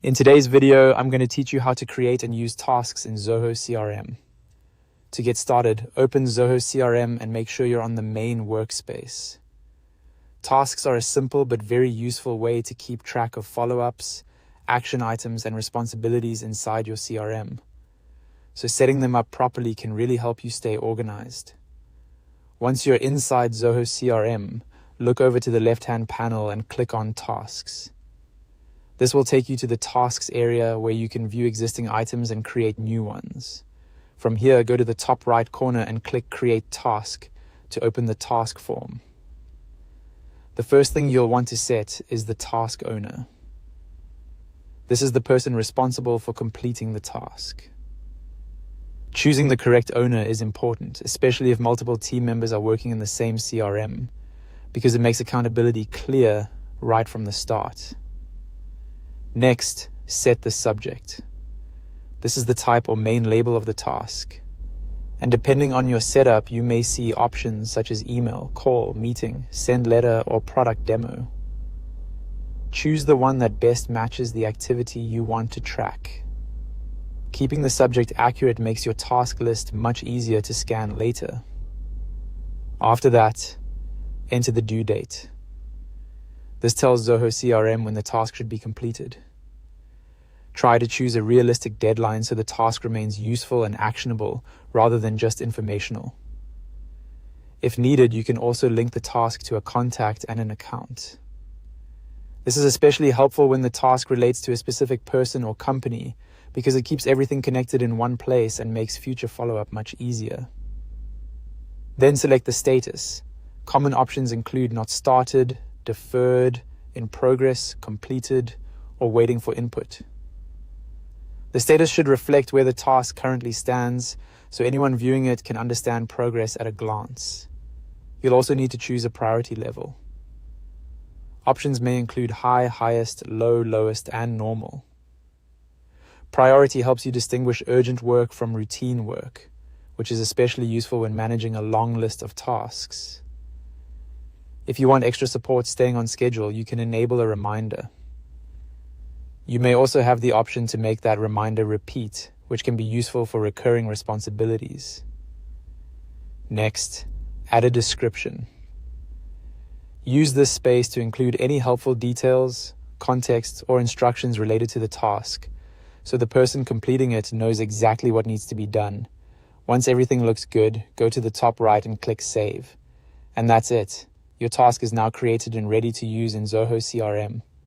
In today's video, I'm going to teach you how to create and use tasks in Zoho CRM. To get started, open Zoho CRM and make sure you're on the main workspace. Tasks are a simple but very useful way to keep track of follow-ups, action items, and responsibilities inside your CRM. So setting them up properly can really help you stay organized. Once you're inside Zoho CRM, look over to the left-hand panel and click on Tasks. This will take you to the Tasks area where you can view existing items and create new ones. From here, go to the top right corner and click Create Task to open the task form. The first thing you'll want to set is the task owner. This is the person responsible for completing the task. Choosing the correct owner is important, especially if multiple team members are working in the same CRM, because it makes accountability clear right from the start. Next, set the subject. This is the type or main label of the task. And depending on your setup, you may see options such as email, call, meeting, send letter, or product demo. Choose the one that best matches the activity you want to track. Keeping the subject accurate makes your task list much easier to scan later. After that, enter the due date. This tells Zoho CRM when the task should be completed. Try to choose a realistic deadline so the task remains useful and actionable rather than just informational. If needed, you can also link the task to a contact and an account. This is especially helpful when the task relates to a specific person or company because it keeps everything connected in one place and makes future follow-up much easier. Then select the status. Common options include not started, deferred, in progress, completed, or waiting for input. The status should reflect where the task currently stands, so anyone viewing it can understand progress at a glance. You'll also need to choose a priority level. Options may include high, highest, low, lowest, and normal. Priority helps you distinguish urgent work from routine work, which is especially useful when managing a long list of tasks. If you want extra support staying on schedule, you can enable a reminder. You may also have the option to make that reminder repeat, which can be useful for recurring responsibilities. Next, add a description. Use this space to include any helpful details, context, or instructions related to the task, so the person completing it knows exactly what needs to be done. Once everything looks good, go to the top right and click Save. And that's it. Your task is now created and ready to use in Zoho CRM.